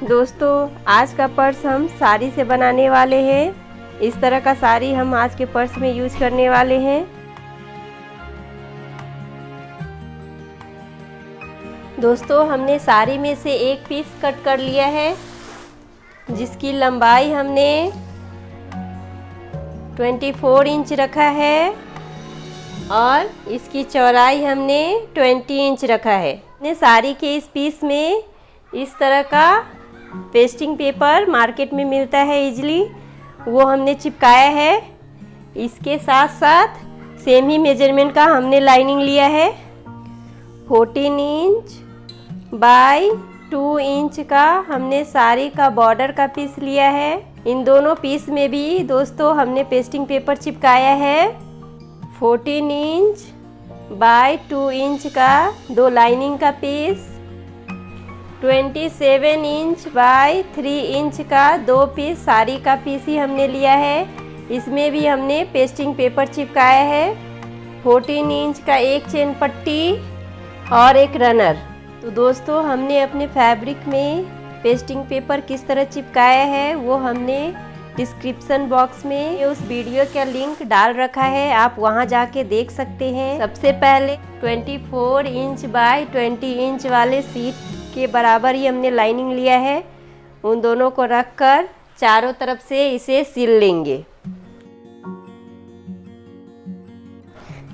दोस्तों, आज का पर्स हम साड़ी से बनाने वाले हैं। इस तरह का साड़ी हम आज के पर्स में यूज करने वाले हैं। दोस्तों, हमने साड़ी में से एक पीस कट कर लिया है, जिसकी लंबाई हमने 24 इंच रखा है और इसकी चौड़ाई हमने 20 इंच रखा है। हमने साड़ी के इस पीस में इस तरह का पेस्टिंग पेपर मार्केट में मिलता है इजीली, वो हमने चिपकाया है। इसके साथ साथ सेम ही मेजरमेंट का हमने लाइनिंग लिया है। 14 इंच बाय 2 इंच का हमने साड़ी का बॉर्डर का पीस लिया है। इन दोनों पीस में भी दोस्तों हमने पेस्टिंग पेपर चिपकाया है। 14 इंच बाय 2 इंच का दो लाइनिंग का पीस, 27 इंच बाय 3 इंच का दो पीस साड़ी का पीस ही हमने लिया है। इसमें भी हमने पेस्टिंग पेपर चिपकाया है। 14 इंच का एक चेन पट्टी और एक रनर। तो दोस्तों, हमने अपने फैब्रिक में पेस्टिंग पेपर किस तरह चिपकाया है वो हमने डिस्क्रिप्शन बॉक्स में उस वीडियो का लिंक डाल रखा है, आप वहां जाके देख सकते हैं। सबसे पहले 24 इंच बाय 20 इंच वाले सीट के बराबर ही हमने लाइनिंग लिया है। उन दोनों को रखकर चारों तरफ से इसे सिल लेंगे।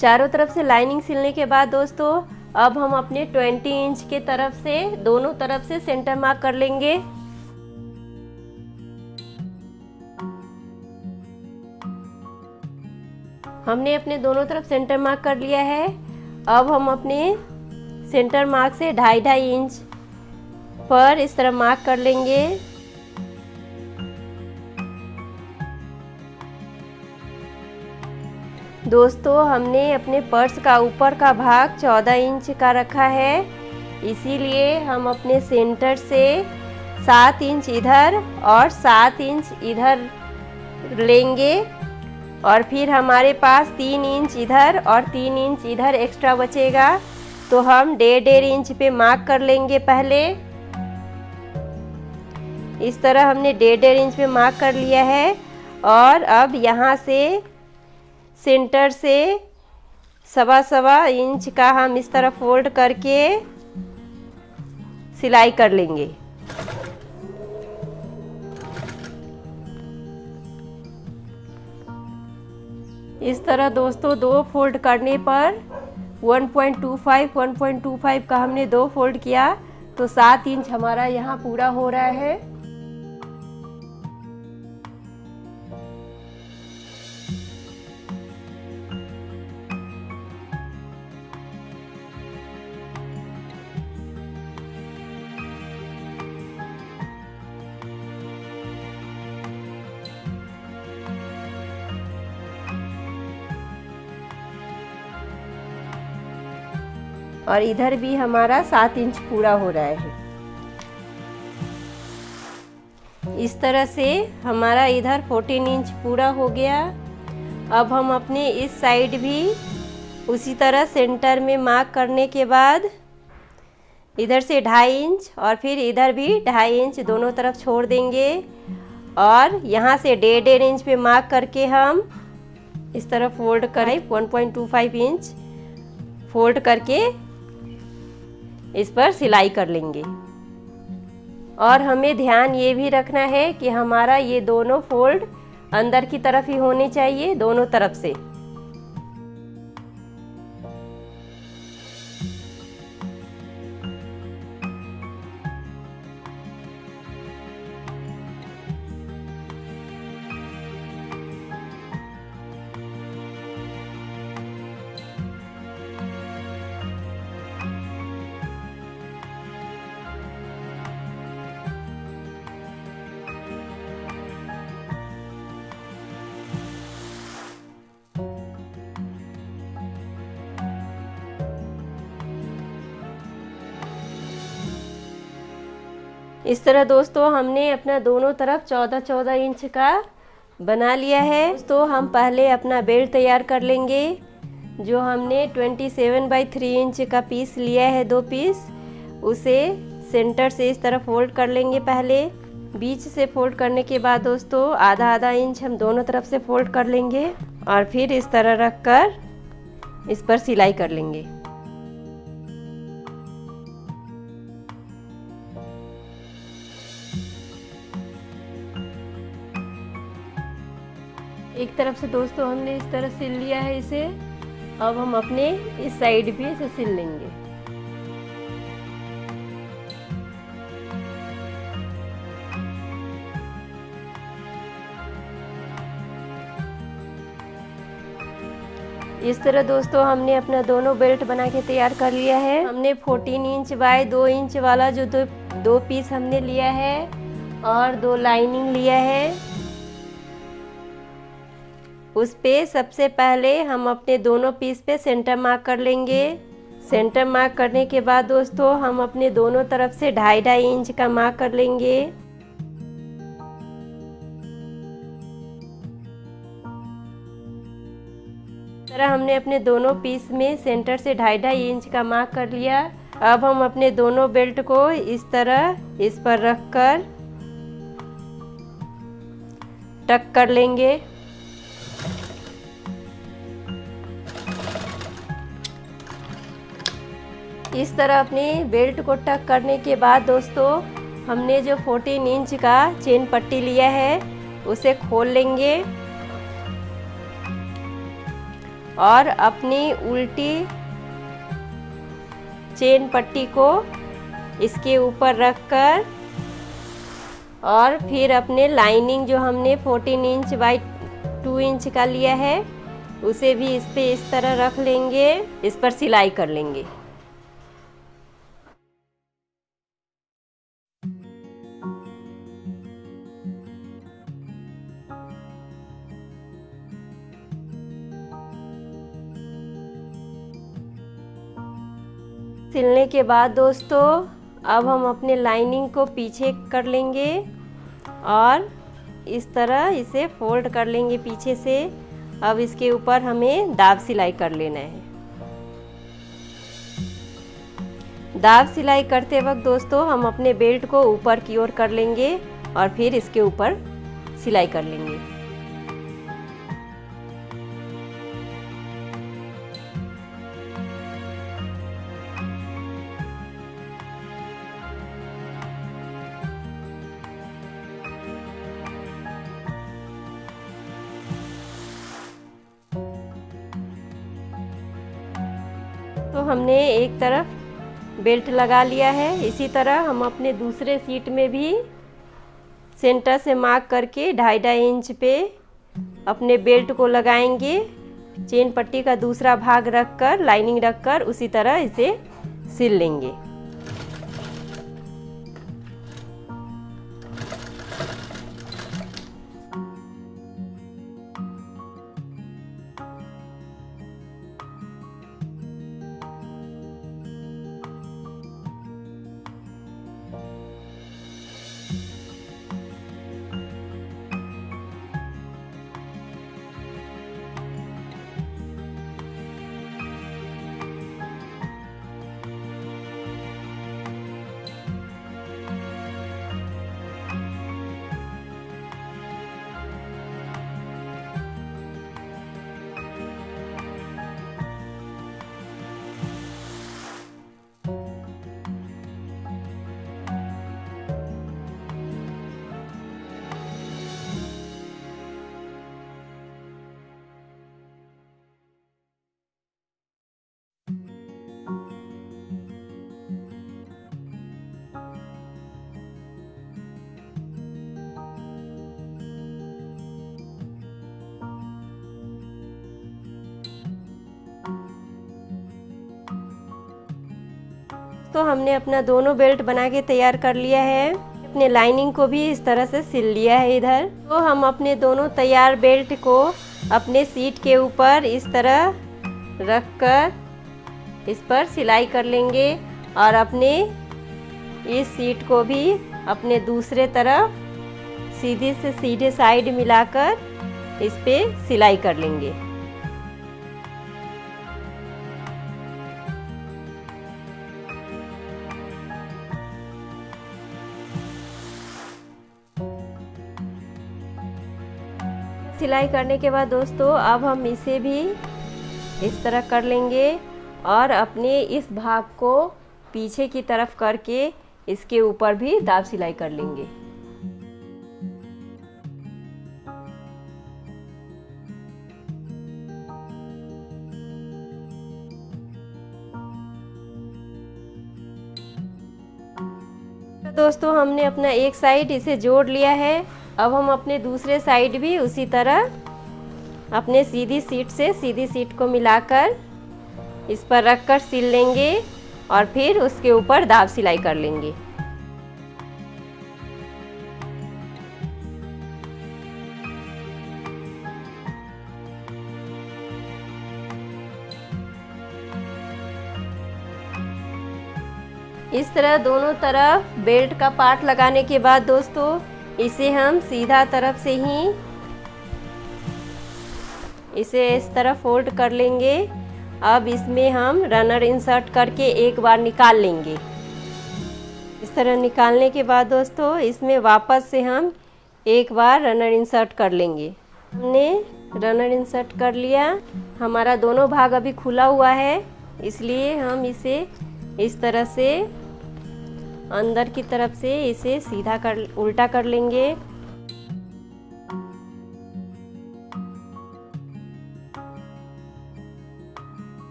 चारों तरफ से लाइनिंग सिलने के बाद दोस्तों, अब हम अपने 20 इंच के तरफ से दोनों तरफ से सेंटर मार्क कर लेंगे। हमने अपने दोनों तरफ सेंटर मार्क कर लिया है। अब हम अपने सेंटर मार्क से 2.5 इंच पर इस तरह मार्क कर लेंगे। दोस्तों, हमने अपने पर्स का ऊपर का भाग 14 इंच का रखा है, इसीलिए हम अपने सेंटर से 7 इंच इधर और 7 इंच इधर लेंगे और फिर हमारे पास 3 इंच इधर और 3 इंच इधर एक्स्ट्रा बचेगा, तो हम 1.5 इंच पे मार्क कर लेंगे। पहले इस तरह हमने 1.5 इंच पे मार्क कर लिया है और अब यहाँ से सेंटर से 1.25 इंच का हम इस तरह फोल्ड करके सिलाई कर लेंगे। इस तरह दोस्तों दो फोल्ड करने पर 1.25 का हमने दो फोल्ड किया तो 7 इंच हमारा यहाँ पूरा हो रहा है। और इधर भी हमारा 7 इंच पूरा हो रहा है। इस तरह से हमारा इधर 14 इंच पूरा हो गया। अब हम अपने इस साइड भी उसी तरह सेंटर में मार्क करने के बाद इधर से 2.5 इंच और फिर इधर भी 2.5 इंच दोनों तरफ छोड़ देंगे और यहाँ से 1.5 इंच पे मार्क करके हम इस तरह फोल्ड करें। 1.25 इंच फोल्ड करके इस पर सिलाई कर लेंगे। और हमें ध्यान ये भी रखना है कि हमारा ये दोनों फोल्ड अंदर की तरफ ही होने चाहिए, दोनों तरफ से। इस तरह दोस्तों हमने अपना दोनों तरफ 14-14 इंच का बना लिया है। तो हम पहले अपना बेल्ट तैयार कर लेंगे। जो हमने 27/3 इंच का पीस लिया है, 2 पीस, उसे सेंटर से इस तरह फोल्ड कर लेंगे। पहले बीच से फोल्ड करने के बाद दोस्तों आधा इंच हम दोनों तरफ से फोल्ड कर लेंगे और फिर इस तरह रखकर इस पर सिलाई कर लेंगे। एक तरफ से दोस्तों हमने इस तरह सिल लिया है इसे। अब हम अपने इस साइड भी इसे सिल लेंगे। इस तरह दोस्तों हमने अपना दोनों बेल्ट बना के तैयार कर लिया है। हमने 14 इंच बाय 2 इंच वाला जो दो पीस हमने लिया है और 2 लाइनिंग लिया है। उस पे सबसे पहले हम अपने दोनों पीस पे सेंटर मार्क कर लेंगे। सेंटर मार्क करने के बाद दोस्तों हम अपने दोनों तरफ से 2.5 इंच का मार्क कर लेंगे। तरह हमने अपने दोनों पीस में सेंटर से 2.5 इंच का मार्क कर लिया। अब हम अपने दोनों बेल्ट को इस तरह इस पर रखकर टक कर लेंगे। इस तरह अपनी बेल्ट को टक करने के बाद दोस्तों हमने जो 14 इंच का चेन पट्टी लिया है उसे खोल लेंगे और अपनी उल्टी चेन पट्टी को इसके ऊपर रखकर और फिर अपने लाइनिंग जो हमने 14 इंच बाय 2 इंच का लिया है उसे भी इस पे इस तरह रख लेंगे। इस पर सिलाई कर लेंगे। सिलने के बाद दोस्तों अब हम अपने लाइनिंग को पीछे कर लेंगे और इस तरह इसे फोल्ड कर लेंगे पीछे से। अब इसके ऊपर हमें दाब सिलाई कर लेना है। दाब सिलाई करते वक्त दोस्तों हम अपने बेल्ट को ऊपर की ओर कर लेंगे और फिर इसके ऊपर सिलाई कर लेंगे। तो हमने एक तरफ बेल्ट लगा लिया है। इसी तरह हम अपने दूसरे सीट में भी सेंटर से मार्क करके 2.5 इंच पे अपने बेल्ट को लगाएंगे। चेन पट्टी का दूसरा भाग रखकर लाइनिंग रखकर उसी तरह इसे सिल लेंगे। तो हमने अपना दोनों बेल्ट बना के तैयार कर लिया है। अपने लाइनिंग को भी इस तरह से सिल लिया है इधर। तो हम अपने दोनों तैयार बेल्ट को अपने सीट के ऊपर इस तरह रखकर इस पर सिलाई कर लेंगे और अपने इस सीट को भी अपने दूसरे तरफ सीधे से सीधे साइड मिलाकर इस पे सिलाई कर लेंगे। सिलाई करने के बाद दोस्तों अब हम इसे भी इस तरह कर लेंगे और अपने इस भाग को पीछे की तरफ करके इसके ऊपर भी दाब सिलाई कर लेंगे। दोस्तों हमने अपना एक साइड इसे जोड़ लिया है। अब हम अपने दूसरे साइड भी उसी तरह अपने सीधी सीट को मिलाकर इस पर रखकर सिल लेंगे और फिर उसके ऊपर दाब सिलाई कर लेंगे। इस तरह दोनों तरफ बेल्ट का पार्ट लगाने के बाद दोस्तों इसे हम सीधा तरफ से ही इसे इस तरह फोल्ड कर लेंगे। अब इसमें हम रनर इंसर्ट करके एक बार निकाल लेंगे। इस तरह निकालने के बाद दोस्तों इसमें वापस से हम एक बार रनर इंसर्ट कर लेंगे। हमने रनर इंसर्ट कर लिया। हमारा दोनों भाग अभी खुला हुआ है, इसलिए हम इसे इस तरह से अंदर की तरफ से इसे सीधा कर उल्टा कर लेंगे।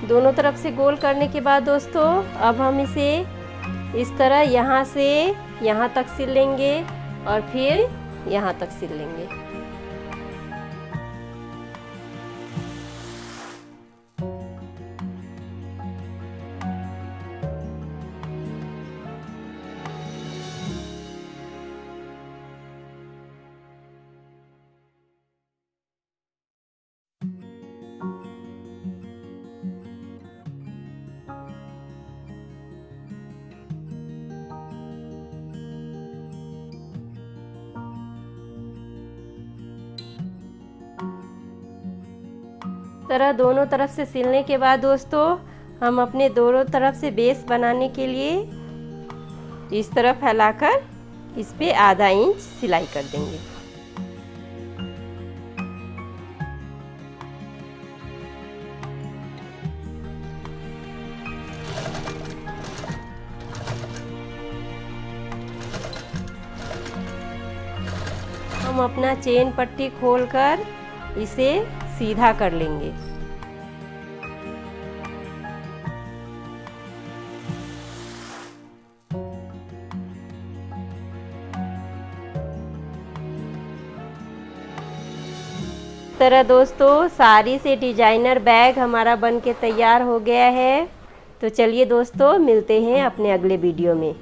दोनों तरफ से गोल करने के बाद दोस्तों अब हम इसे इस तरह यहाँ से यहाँ तक सिल लेंगे और फिर यहाँ तक सिल लेंगे। तरह दोनों तरफ से सिलने के बाद दोस्तों हम अपने दोनों तरफ से बेस बनाने के लिए इस तरह फैलाकर इस पे आधा इंच सिलाई कर देंगे। हम अपना चेन पट्टी खोलकर इसे सीधा कर लेंगे। तरह दोस्तों साड़ी से डिजाइनर बैग हमारा बनके तैयार हो गया है। तो चलिए दोस्तों मिलते हैं अपने अगले वीडियो में।